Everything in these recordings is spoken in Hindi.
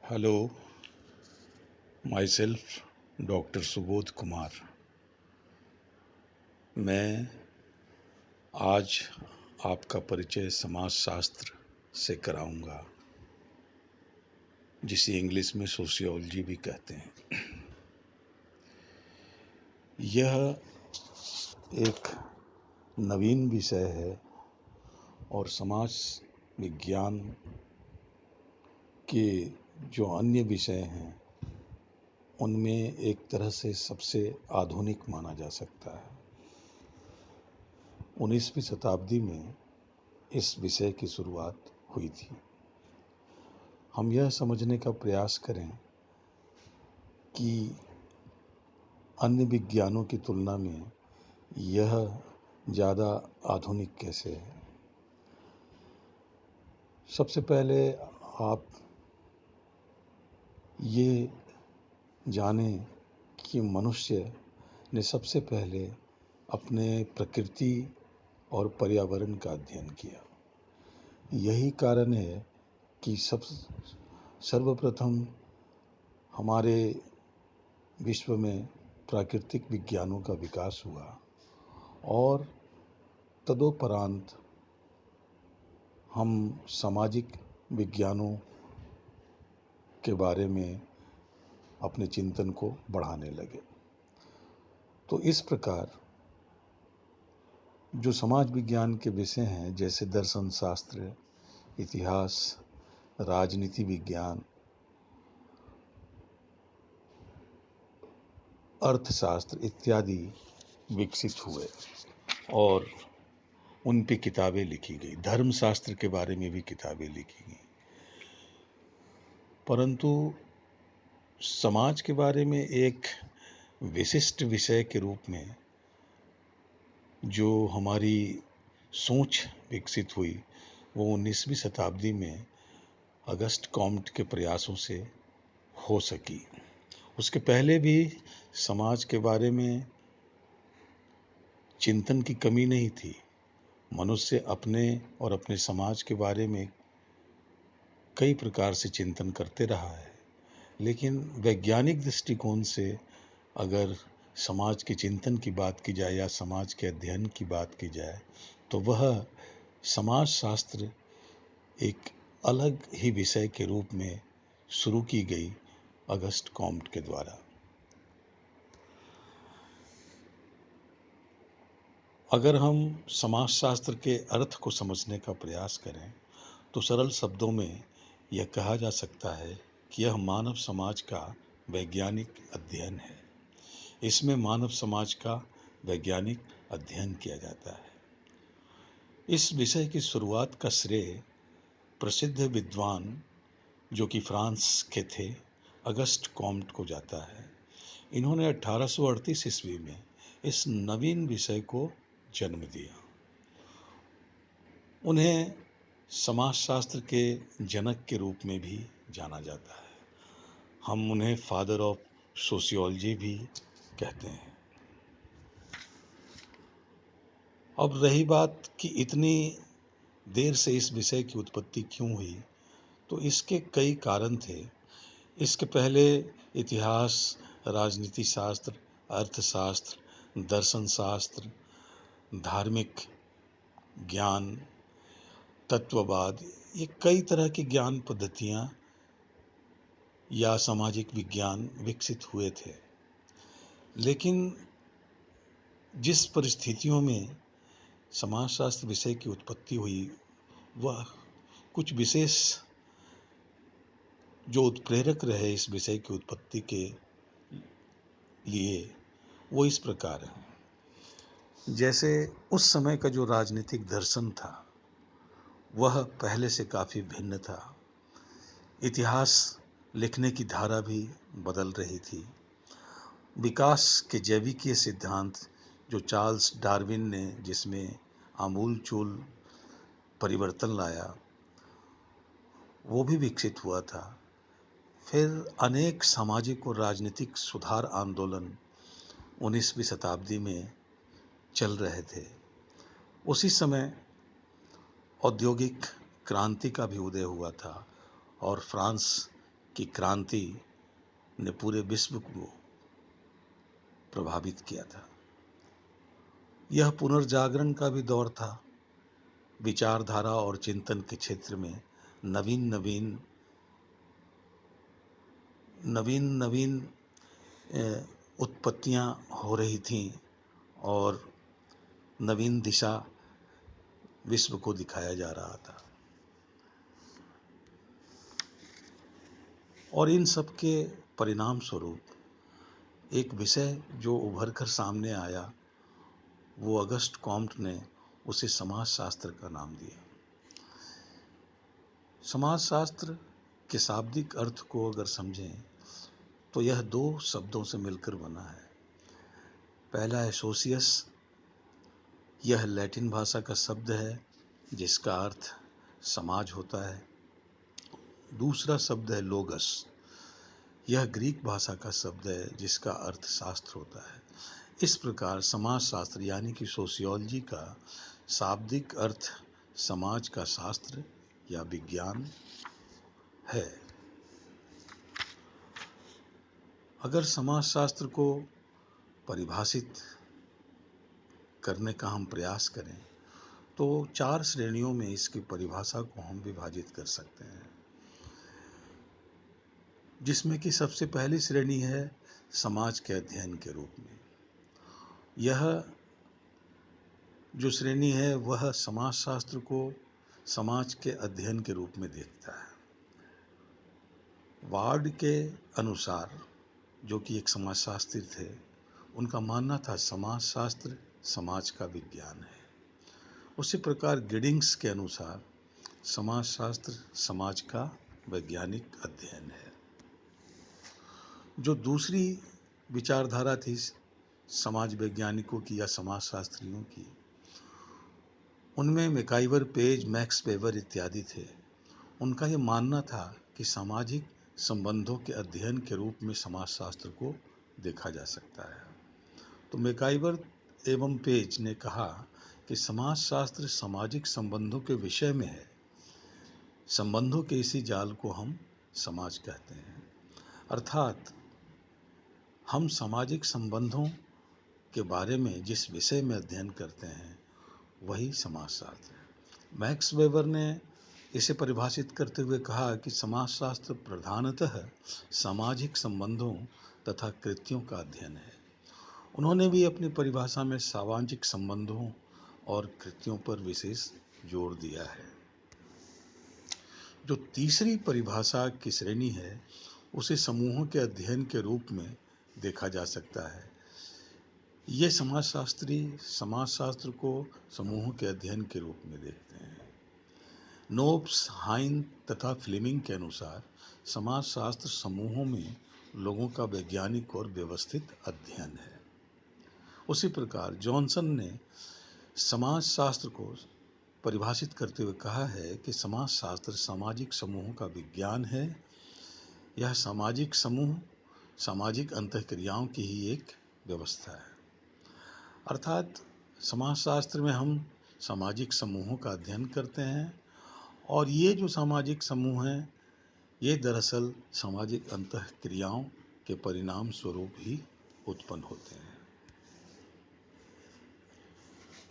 Hello, my self doctor Subodh Kumar. मैं आज आपका परिचय समाजशास्त्र से कराऊंगा, जिसे इंग्लिश में सोशियोलॉजी भी कहते हैं। यह एक नवीन विषय है और समाज विज्ञान के जो अन्य विषय हैं उनमें एक तरह से सबसे आधुनिक माना जा सकता है। 19वीं शताब्दी में इस विषय की शुरुआत हुई थी। हम यह समझने का प्रयास करें कि अन्य विज्ञानों की तुलना में यह ज़्यादा आधुनिक कैसे है। सबसे पहले आप ये जानें कि मनुष्य ने सबसे पहले अपने प्रकृति और पर्यावरण का अध्ययन किया। यही कारण है कि सर्वप्रथम हमारे विश्व में प्राकृतिक विज्ञानों का विकास हुआ और तदोपरांत हम सामाजिक विज्ञानों के बारे में अपने चिंतन को बढ़ाने लगे। तो इस प्रकार जो समाज विज्ञान के विषय हैं, जैसे दर्शन शास्त्र, इतिहास, राजनीति विज्ञान, अर्थशास्त्र इत्यादि विकसित हुए और उन पे किताबें लिखी गई। धर्मशास्त्र के बारे में भी किताबें लिखी गई। परंतु समाज के बारे में एक विशिष्ट विषय के रूप में जो हमारी सोच विकसित हुई वो 19वीं शताब्दी में अगस्ट कॉम्ट के प्रयासों से हो सकी। उसके पहले भी समाज के बारे में चिंतन की कमी नहीं थी। मनुष्य अपने और अपने समाज के बारे में कई प्रकार से चिंतन करते रहा है, लेकिन वैज्ञानिक दृष्टिकोण से अगर समाज के चिंतन की बात की जाए या समाज के अध्ययन की बात की जाए तो वह समाजशास्त्र एक अलग ही विषय के रूप में शुरू की गई अगस्ट कॉम्ट के द्वारा। अगर हम समाजशास्त्र के अर्थ को समझने का प्रयास करें तो सरल शब्दों में यह कहा जा सकता है कि यह मानव समाज का वैज्ञानिक अध्ययन है। इसमें मानव समाज का वैज्ञानिक अध्ययन किया जाता है। इस विषय की शुरुआत का श्रेय प्रसिद्ध विद्वान जो कि फ्रांस के थे अगस्ट कॉम्ट को जाता है। इन्होंने 1838 ईस्वी में इस नवीन विषय को जन्म दिया। उन्हें समाजशास्त्र के जनक के रूप में भी जाना जाता है। हम उन्हें फादर ऑफ सोशियोलॉजी भी कहते हैं। अब रही बात कि इतनी देर से इस विषय की उत्पत्ति क्यों हुई, तो इसके कई कारण थे। इसके पहले इतिहास, राजनीति शास्त्र, अर्थशास्त्र, दर्शन शास्त्र, धार्मिक ज्ञान, तत्ववाद, ये कई तरह की ज्ञान पद्धतियाँ या सामाजिक विज्ञान विकसित हुए थे। लेकिन जिस परिस्थितियों में समाजशास्त्र विषय की उत्पत्ति हुई वह कुछ विशेष जो उत्प्रेरक रहे इस विषय की उत्पत्ति के लिए वो इस प्रकार है। जैसे उस समय का जो राजनीतिक दर्शन था वह पहले से काफ़ी भिन्न था। इतिहास लिखने की धारा भी बदल रही थी। विकास के जैविकीय सिद्धांत जो चार्ल्स डार्विन ने जिसमें आमूलचूल परिवर्तन लाया वो भी विकसित हुआ था। फिर अनेक सामाजिक और राजनीतिक सुधार आंदोलन 19वीं शताब्दी में चल रहे थे। उसी समय औद्योगिक क्रांति का भी उदय हुआ था और फ्रांस की क्रांति ने पूरे विश्व को प्रभावित किया था। यह पुनर्जागरण का भी दौर था। विचारधारा और चिंतन के क्षेत्र में नवीन नवीन उत्पत्तियां हो रही थीं और नवीन दिशा विश्व को दिखाया जा रहा था। और इन सब के परिणाम स्वरूप एक विषय जो उभर कर सामने आया, वो अगस्ट कॉम्ट ने उसे समाजशास्त्र का नाम दिया। समाजशास्त्र के शाब्दिक अर्थ को अगर समझें तो यह दो शब्दों से मिलकर बना है। पहला है सोशियस, यह लैटिन भाषा का शब्द है जिसका अर्थ समाज होता है। दूसरा शब्द है लोगस, यह ग्रीक भाषा का शब्द है जिसका अर्थ शास्त्र होता है। इस प्रकार समाजशास्त्र यानी कि सोशियोलॉजी का शाब्दिक अर्थ समाज का शास्त्र या विज्ञान है। अगर समाजशास्त्र को परिभाषित करने का हम प्रयास करें तो 4 श्रेणियों में इसकी परिभाषा को हम विभाजित कर सकते हैं, जिसमें कि सबसे पहली श्रेणी है समाज के अध्ययन के रूप में। यह जो श्रेणी है वह समाजशास्त्र को समाज के अध्ययन के रूप में देखता है। वार्ड के अनुसार, जो कि एक समाजशास्त्री थे, उनका मानना था समाजशास्त्र समाज का विज्ञान है। उसी प्रकार गिडिंग्स के अनुसार समाजशास्त्र समाज का वैज्ञानिक अध्ययन है। जो दूसरी विचारधारा थी समाज वैज्ञानिकों की या समाजशास्त्रियों की, उनमें मैकाइवर, पेज, मैक्स वेबर इत्यादि थे। उनका ये मानना था कि सामाजिक संबंधों के अध्ययन के रूप में समाजशास्त्र को देखा जा सकता है। तो मैकाइवर एवं पेज ने कहा कि समाजशास्त्र सामाजिक संबंधों के विषय में है। संबंधों के इसी जाल को हम समाज कहते हैं। अर्थात हम सामाजिक संबंधों के बारे में जिस विषय में अध्ययन करते हैं वही समाजशास्त्र है। मैक्स वेबर ने इसे परिभाषित करते हुए कहा कि समाजशास्त्र प्रधानतः सामाजिक संबंधों तथा कृत्यों का अध्ययन है। उन्होंने भी अपनी परिभाषा में सामाजिक संबंधों और कृत्यों पर विशेष जोर दिया है। जो तीसरी परिभाषा की श्रेणी है उसे समूहों के अध्ययन के रूप में देखा जा सकता है। ये समाजशास्त्री समाजशास्त्र को समूहों के अध्ययन के रूप में देखते हैं। नोब्स, हाइन तथा फ्लेमिंग के अनुसार समाजशास्त्र समूहों में लोगों का वैज्ञानिक और व्यवस्थित अध्ययन है। उसी प्रकार जॉनसन ने समाजशास्त्र को परिभाषित करते हुए कहा है कि समाजशास्त्र सामाजिक समूहों का विज्ञान है। यह सामाजिक समूह सामाजिक अंतःक्रियाओं की ही एक व्यवस्था है। अर्थात समाजशास्त्र में हम सामाजिक समूहों का अध्ययन करते हैं और ये जो सामाजिक समूह हैं ये दरअसल सामाजिक अंतःक्रियाओं के परिणाम स्वरूप ही उत्पन्न होते हैं।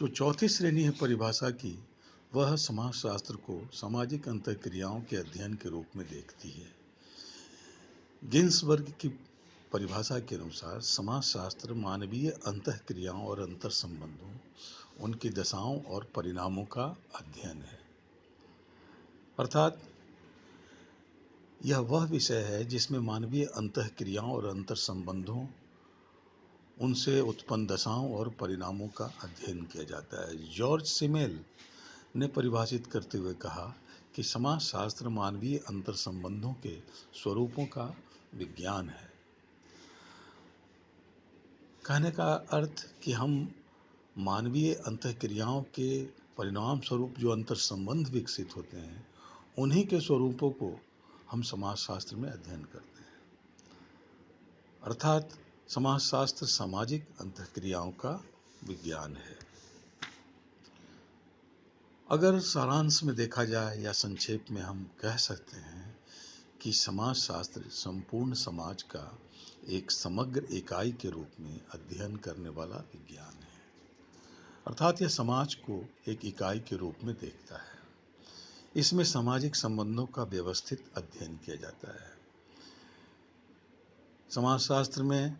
जो चौथी श्रेणी है परिभाषा की, वह समाजशास्त्र को सामाजिक अंतःक्रियाओं के अध्ययन के रूप में देखती है। गिन्सबर्ग की परिभाषा के अनुसार समाजशास्त्र मानवीय अंतःक्रियाओं और अंतर संबंधों, उनकी दशाओं और परिणामों का अध्ययन है। अर्थात यह वह विषय है जिसमें मानवीय अंतःक्रियाओं और अंतर संबंधों, उनसे उत्पन्न दशाओं और परिणामों का अध्ययन किया जाता है। जॉर्ज सिमेल ने परिभाषित करते हुए कहा कि समाजशास्त्र मानवीय अंतर संबंधों के स्वरूपों का विज्ञान है। कहने का अर्थ कि हम मानवीय अंतःक्रियाओं के परिणाम स्वरूप जो अंतर संबंध विकसित होते हैं, उन्हीं के स्वरूपों को हम समाजशास्त्र में अध्ययन करते हैं। अर्थात समाजशास्त्र सामाजिक अंतःक्रियाओं का विज्ञान है। अगर सारांश में देखा जाए या संक्षेप में हम कह सकते हैं कि समाजशास्त्र संपूर्ण समाज का एक समग्र इकाई के रूप में अध्ययन करने वाला विज्ञान है। अर्थात यह समाज को एक इकाई के रूप में देखता है। इसमें सामाजिक संबंधों का व्यवस्थित अध्ययन किया जाता है। समाजशास्त्र में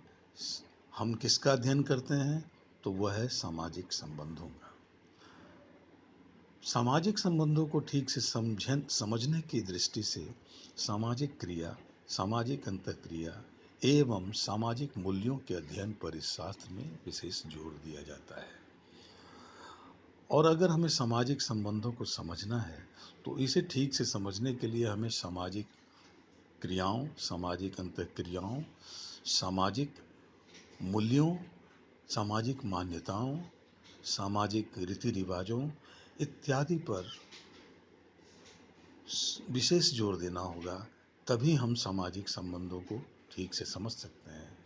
हम किसका अध्ययन करते हैं? तो वह है सामाजिक संबंधों का। सामाजिक संबंधों को ठीक से समझने की दृष्टि से सामाजिक क्रिया, सामाजिक अंतःक्रिया एवं सामाजिक मूल्यों के अध्ययन पर इस शास्त्र में विशेष जोर दिया जाता है। और अगर हमें सामाजिक संबंधों को समझना है तो इसे ठीक से समझने के लिए हमें सामाजिक क्रियाओं, सामाजिक अंतःक्रियाओं, सामाजिक मूल्यों, सामाजिक मान्यताओं, सामाजिक रीति रिवाजों इत्यादि पर विशेष जोर देना होगा, तभी हम सामाजिक संबंधों को ठीक से समझ सकते हैं।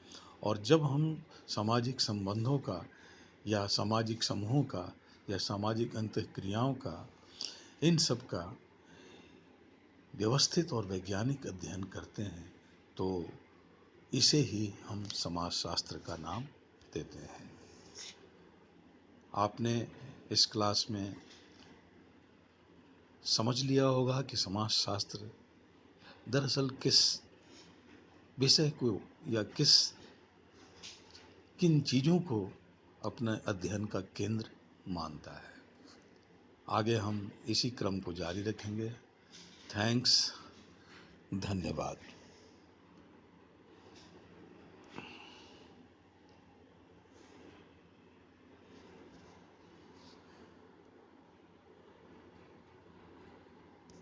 और जब हम सामाजिक संबंधों का या सामाजिक समूहों का या सामाजिक अंतःक्रियाओं का, इन सब का व्यवस्थित और वैज्ञानिक अध्ययन करते हैं तो इसे ही हम समाजशास्त्र का नाम देते हैं। आपने इस क्लास में समझ लिया होगा कि समाजशास्त्र दरअसल किस विषय को या किन चीज़ों को अपने अध्ययन का केंद्र मानता है। आगे हम इसी क्रम को जारी रखेंगे। थैंक्स, धन्यवाद।